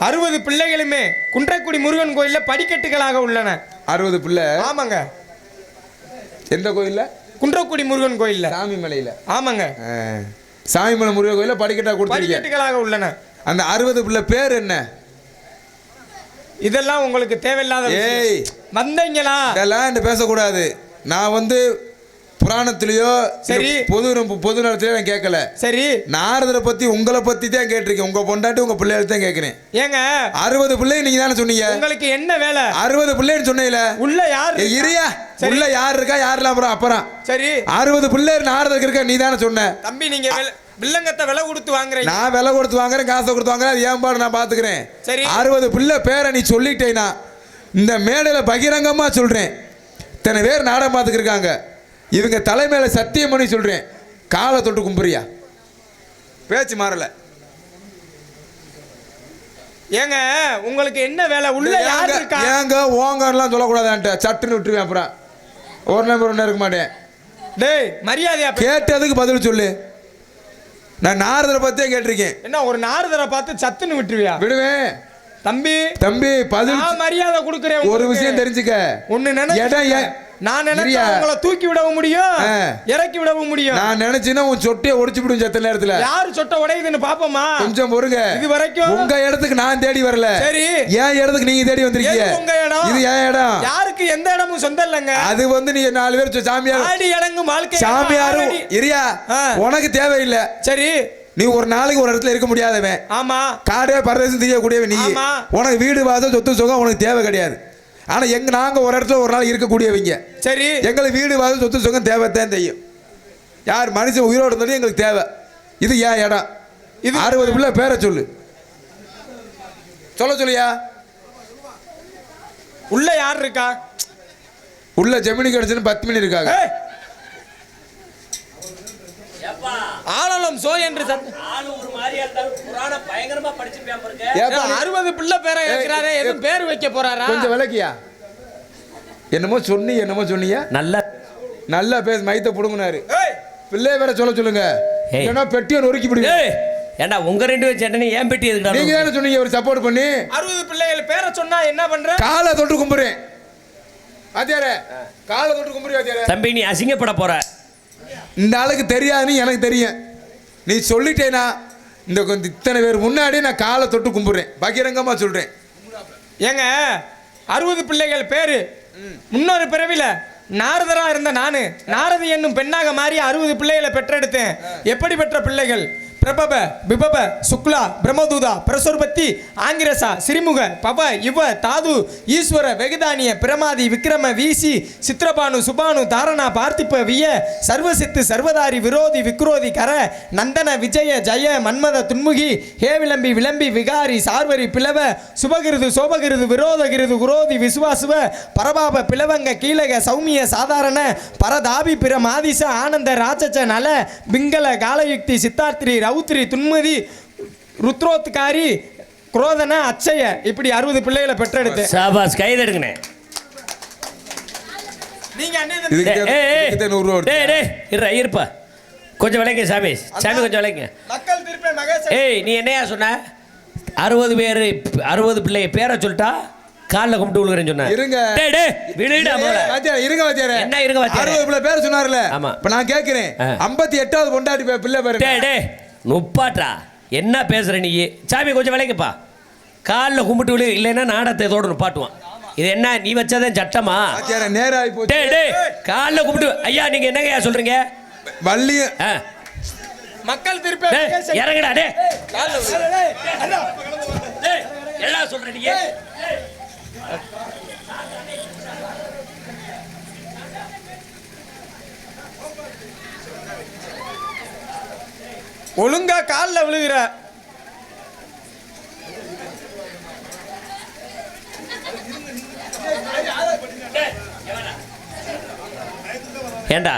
60 பிள்ளைகளுமே குன்றக்குடி முருகன் கோயில்ல படிக்கட்டுகளாக உள்ளன. 60 பிள்ளை? ஆமாங்க. எந்த கோயில்ல? குன்றக்குடி முருகன் கோயில்ல. சாமி மலையில? ஆமாங்க. சாமிமலை முருகன் கோயில்ல படிக்கட்டுகளாக உள்ளன. அந்த 60 பிள்ளை பேர் என்ன? இதெல்லாம் உங்களுக்கு தேவையில்லாத. ஏய் வந்தீங்களா? இதெல்லாம் பேசக்கூடாது. நான் புராணத்திலயோ சரி பொது நேரத்திலயோ நான் கேட்கல. சரி, நாரதரை பத்தி உங்களை பத்தி தான் கேட்டிருக்கேன். உங்க பொண்டாட்டி உங்க பிள்ளைகள் தான் கேட்கிறேன். ஏங்க 60 பிள்ளை நீங்க தானே சொன்னீங்க. உங்களுக்கு என்ன வேலை? 60 பிள்ளைன்னு சொன்னீங்களே. உள்ள யார் இரியா? உள்ள யார் இருக்கா? யாரெல்லாம் அப்புறம் சரி 60 பிள்ளை நாரதருக்கு இருக்கா? நீ தானே சொன்ன. தம்பி நீங்க வில்லங்கத்தை விலை கொடுத்து வாங்குறேன். நான் விலை கொடுத்து வாங்குறேன், காசை கொடுத்து வாங்குறேன். அது ஏன் பாடு நான் பாத்துக்கிறேன். சரி 60 பிள்ளை பேரை நீ சொல்லிட்டேனா இந்த மேடையில பகிரங்கமா சொல்றேன். இத்தனை பேர் நாடகம் பார்த்துக்கிருக்காங்க. இவங்க தலைமையில சத்தியம் பண்ணி சொல்றேன். காலை தொட்டு கும்புறியா? பேச்சு மாறல. ஏங்க உங்களுக்கு என்ன வேலை? உள்ள யார் இருக்கா? ஏங்க ஓங்கலாம் சொல்லக்கூடாது. சட்டுன்னு விட்டுருவேன். அப்புறம் ஒரு நம்பர் இருக்க மாட்டேன். டேய் மரியாதையா கேட்டதுக்கு பதில் சொல்லு. நான் நாரதரை பத்தியே கேட்டிருக்கேன். என்ன ஒரு நாரதரை பார்த்து சத்துன்னு விட்டுருவியா? விடுவேன். தம்பி பதில் மரியாதை கொடுக்குறேன். ஒரு விஷயம் தெரிஞ்சுக்க. ஒன்னு நினைச்சேன். நான் நினைச்சா உங்களை தூக்கி விடவும் முடியும், இறக்கி விடவும் முடியும். நான் நினைச்சேன்னா உன் சொட்டையை ஒடிச்சு விடும் சத்த நேரத்துல. யாரு சொட்டை உடையுதுன்னு பாப்போமா? கொஞ்சம் பொறுங்க. இது வரைக்கும் உங்க இடத்துக்கு நான் தேடி வரல. சரி என் இடத்துக்கு நீங்க தேடி வந்திருக்கீங்க. உங்க இடம், இது என் இடம். யாருக்கு எந்த இடமும் சொந்தம் இல்லங்க. அது நீங்க 4 பேர் சாமியார் ஆடி இறங்கும் வாழ்க்கை. சாமியாரும் இரியா உனக்கு தேவையில்லை. சரி நீ ஒரு நாளைக்கு ஒரு இடத்துல இருக்க முடியாதவன். ஆமா, காடே பரதேசம் தெரியக்கூடியவன் நீ. உனக்கு வீடு வாசல் சொத்து சுகம் உனக்கு தேவை கிடையாது. ஆனா நாங்க ஒரு இடத்துல ஒரு நாள் இருக்கக்கூடியவங்க. சரி எங்களுக்கு வீடு வாசல் சொத்து சுகம் தேவைத்தான் தெரியும். யார் மனுஷன் உயிரோடு இருந்தாலும் எங்களுக்கு தேவை. இது ஏன் இடம். இது 60 பிள்ளை பேரை சொல்லு. சொல்லியா? உள்ள யார் இருக்கா? உள்ள ஜெமினி கிடைச்சுன்னு 10 மணி இருக்காங்க. ஆளலம் சோ என்று ஆளு ஒரு மாதிரியா இருந்தாலும் புராணம் பயங்கரமா படிச்சிருப்பேன் பாருங்க. ஏப்பா 60 பிள்ளை பேரை கேக்குறாரே, எதுவும் பேர் வைக்க போறாரா? கொஞ்சம் விளக்கியா? என்னமோ சொன்னீங்க. நல்ல நல்லா பேச மைத்த புடுங்கினாரு. ஏய், பிள்ளைய வேற சொல்லுங்க. ஏய். இல்லைன்னா பெட்டியை நொறுக்கி விடுங்க. ஏய் ஏண்டா உங்க ரெண்டு பேரும் சட்டனி ஏன் பெட்டி நீங்க எதுக்குடா தானே சொன்னீங்க ஒரு சப்போர்ட் பண்ணி. 60 பிள்ளைகள் பேரை சொன்னா என்ன பண்ற? காலை தொட்டு கும்பிடுறேன். வாத்தியாரே, காலை தொட்டு கும்பிடுறேன் வாத்தியாரே. தம்பி நீ அசிங்கப்பட போற. இந்த ஆளுக்கு தெரியாதுன்னு எனக்கு தெரியும். நீ சொல்லிட்டேனா இந்த கொஞ்சம் இத்தனை பேர் முன்னாடி நான் காலை தொட்டு கும்பிடுறேன். பகிரங்கமா சொல்றேன். ஏங்க 60 பிள்ளைகள் பேரு முன்னொரு பிறவில நாரதரா இருந்த நானு நாரதி என்னும் பெண்ணாக மாறி 60 பிள்ளைகளை பெற்றெடுத்தேன். எப்படி பெற்ற பிள்ளைகள்? பிரபப, பிபப, சுக்லா, பிரம்மதூதா, பிரசுர்பத்தி, ஆங்கிரசா, சிறிமுக, பவ, யுவ, தாது, ஈஸ்வர, வெகுதானிய, பிரமாதி, விக்ரம, வீசி, சித்ரபானு, சுபானு, தாரணா, பார்த்திப, விய, சர்வசித்து, சர்வதாரி, விரோதி, விக்ரோதி, கர, நந்தன, விஜய, ஜய, மன்மத, துன்முகி, ஹேவிளம்பி, விளம்பி, விகாரி, சார்வரி, பிளவ, சுபகிருது, சோபகிருது, விரோதகிருது, குரோதி, விசுவாசுவ, பரபாப, பிளவங்க, கீழக, சௌமிய, சாதாரண, பரதாபி, பிற, மாதிச, ஆனந்த, ராட்சச, நல, பிங்கள, காலயுக்தி, சித்தார்த்திரி, ரவுத்ரி, துன்மதி, ருத்ரோத்காரி, குரோதன, அச்சய, இப்படி 60 பிள்ளைகளை பெற்றெடுத்தேன். சாபாஸ் கைதடுங்கண்ணே. நீங்க அண்ணன் இதுக்கு டேய், ஏய், ஏய். இதுக்கு 100 ரூபா டேய் டேய் இருப்பா கொஞ்சம் விளைங்க சாமி கொஞ்சம் விளைங்க. மக்கள் திருப்பி மகேஷ் ஏய் நீ என்னையா சொன்ன? 60 பேர் 60 பிள்ளைய பேரை சொல்லிட்டா காலில் கும்பிட்டு விழுகிறேன்னு சொன்ன. இருங்க. டேய் டேய் விடுடா போல. வாத்தியாரே, இருங்க வாத்தியாரே. என்ன இருங்க வாத்தியாரே? 60 பிள்ளை பேர் சொன்னார்ல. ஆமா. இப்ப நான் கேக்குறேன். 58வது பொண்டாட்டி பிள்ளை பேரு. டேய் டேய் நுப்பாட்டா என்ன பேசுற நீ? சாமி கொஞ்சம் விளைங்கப்பா. காலில் கும்பிட்டு விழு இல்லைன்னா நாடத்தை இதோட நுப்பாட்டுவான். இது என்ன நீ வச்சதான் சட்டமா? வாத்தியாரே, நேராகி போச்சு. டேய் டேய் காலில் கும்பிட்டு ஐயா நீங்க என்னங்கய்யா சொல்றீங்க? வள்ளிய ஆ. மக்கள் திருப்பி டேய், மகேஷ் இறங்குடா டேய். கால்ல விழு. டேய் எல்லாம் சொல்ற நீங்க. ஒழுங்கா கால்ல விழுகிற. ஏண்டா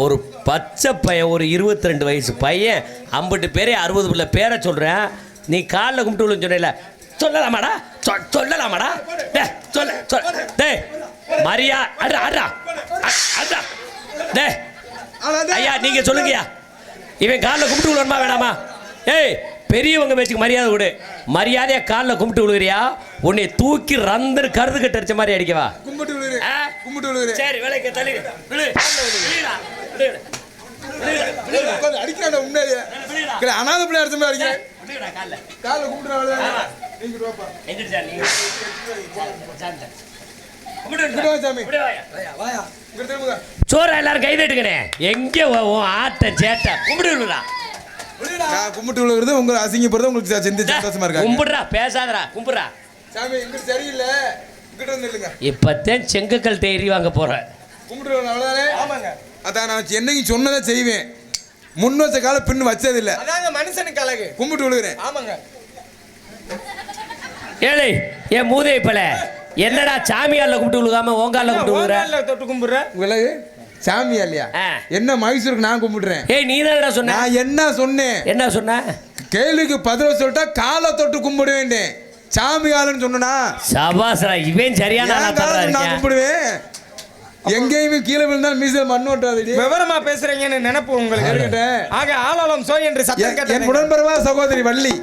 ஒரு பச்சை பையன் ஒரு 22 வயசு பையன் 50 பேரே 60 பிள்ளை பேரை சொல்கிறேன். நீ காலில் கும்பிட்டு விழுன்னு சொன்ன சொல்லலாமாடா? சொல்லலாமாடா? டே சொல்ல டே மரியா அட்ரா அட்ரா அட்ரா டே ஐயா நீங்கள் சொல்லுங்கய்யா. இவன் காலில் கும்பிட்டு விழுவணுமா வேணாமா? ஏய் பெரியவங்க பேச்சுக்கு மரியாதை கொடு. மரியாதையா காலில் கும்பிட்டு விழுகிறியா உன்னை தூக்கி ரந்தர் கருது கட்டு அடிச்ச மாதிரி அடிக்கவா? கும்பிட்டு விழுறு. ஆ? கும்பிட்டு விழுறு. சரி விலைக்கு தள்ளி விழு விழுடா விழுடா உட்கார்ந்து அடிக்கிறான்டா உண்மையிலேயே. கிளை, அனாதை பிள்ளை அடிச்ச மாதிரி அடிக்கிறேன். விழுடா காலில் காலை கும்பிடுறாங்க. நீங்க ரோப்பா. எங்கிட்டு நீங்க இங்கிட்டு வா சாமி. வாயா இங்கிட்டு திரும்புங்க. சோற எல்லாரும் கை தட்டுக்கணே. எங்கே உன் ஆட்ட சேட்டை கும்பிடு விழுடா. நான் கும்பிட்டு விழுகிறது உங்களை அசிங்கப்படுறது உங்களுக்கு சிந்தி சந்தோஷமா இருக்காங்க. கும்பிடுறா பேசாதடா கும்பிடுறா. சாமி இங்கிட்டு சரியில்லை. இங்கிட்டு வந்து இல்லைங்க. இப்பத்தான் செங்கக்கல் தேறி வாங்க போறேன். கும்பிட்டு அவ்வளோதானே. ஆமாங்க. அதான் நான் என்னைக்கு சொன்னதை செய்வேன். முன் வச்ச கால பின்னு வச்சது இல்லை. அதாங்க மனுஷனுக்கு அழகு. கும்பிட்டு விழுகிறேன். ஆமாங்க. ஏழை என் மூதை பல என்னடா சாமியார்ல கும்பிட்டு விழுகாம ஓங்கால கும்பிட்டு விழுற? ஓங்கால்ல தொட்டு கும்பிடுற. விலகு. சாமியா இல்லையா? ஆ. என்ன மைசூருக்கு நான் கும்பிடுறேன். ஏய் நீ தானடா சொன்ன? நான் என்ன சொன்னேன்? என்ன சொன்ன? கேள்விக்கு பதில் சொல்லிட்டா காலை தொட்டு கும்பிட வேண்டேன். சாமி காலன்னு சொன்னா சபாசரா இவன் சரியான ஆளா தான் நான் இருக்கேன். கும்பிடுவேன். எங்கேயுமே கீழே விழுந்தாலும் மீசல் மண் ஓட்டாதடி. விவரமா பேசுறீங்கன்னு நினைப்பு உங்களுக்கு. இருக்கட்டும். ஆக ஆளாளம் சோய் என்று சத்தம் என் கேட்டேன். உடன்பரவா சகோதரி வள்ளி.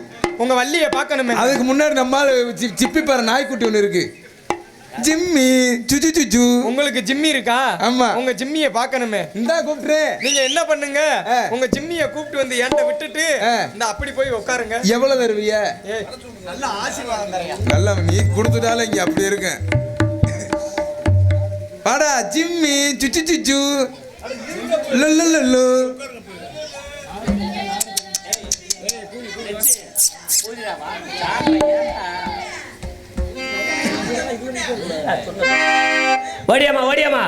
உங்க வள்ளியை பார்க்கணுமே. அதுக்கு முன்னாடி நம்மால சிப்பி பாரு நாய்க்குட்டி ஒன்று இருக்கு. ஜிம்மி சுச்சு சுச்சு. உங்களுக்கு ஜிம்மி இருக்கா? ஆமா. உங்க ஜிம்மியை பார்க்கணுமே. இந்தா கூப்பிட்டுறேன். நீங்க என்ன பண்ணுங்க, உங்க ஜிம்மியை கூப்பிட்டு வந்து என்கிட்ட விட்டுட்டு இந்த அப்படி போய் உட்காருங்க. எவ்வளவு தருவிய? ஏய், நல்ல ஆசீர்வாதம் தரேன். நல்லா நீ கொடுத்துட்டாலும் இங்க அப்படி இருக்கு. வாடா ஜிம்மி சுச்சு சுச்சு. லல்லல்லு. ஓடியாமா ஓடியாமா.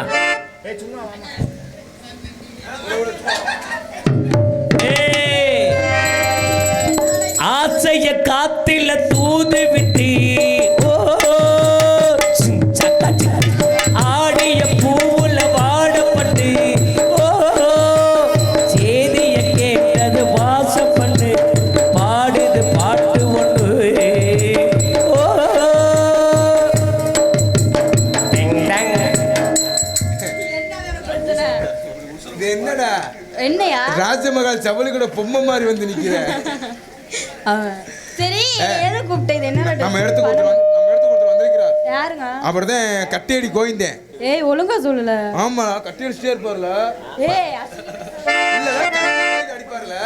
ஆசைய காத்தில தூது விட்டு ஆடிய பூவுல வாடப்பட்டு சேதிய கேட்டது வாசப்பட்டு பாடுது பாட்டு ஒன்று. ராஜமகால் சவலி கூட பொம்மை மாதிரி வந்து நிக்கிற. சரி எதை கூப்பிட்டது என்ன நம்ம எடுத்து கொடுத்து வந்திருக்கிறார். யாருங்க? அப்புறம்தான் கட்டியடி கோயிந்தேன். ஏய் ஒழுங்கா சொல்லல. ஆமா கட்டியடிச்சிட்டே இருப்பார்ல. ஏய் இல்ல அடிப்பார்ல.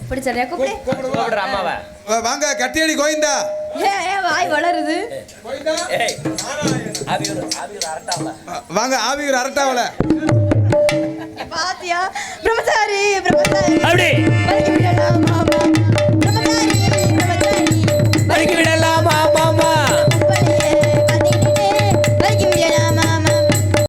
இப்படி சரியா கூப்பிடுற அம்மாவை. வாங்க கட்டியடி கோயிந்தா. ஏய் வாய் வளருது. கோயிந்தா. ஏய் ஆவியூர் அரட்டாவல. வாங்க ஆவியூர் அரட்டாவல. பாத்தியா பிரம்மசாரி பிரம்மசாரி. அப்படி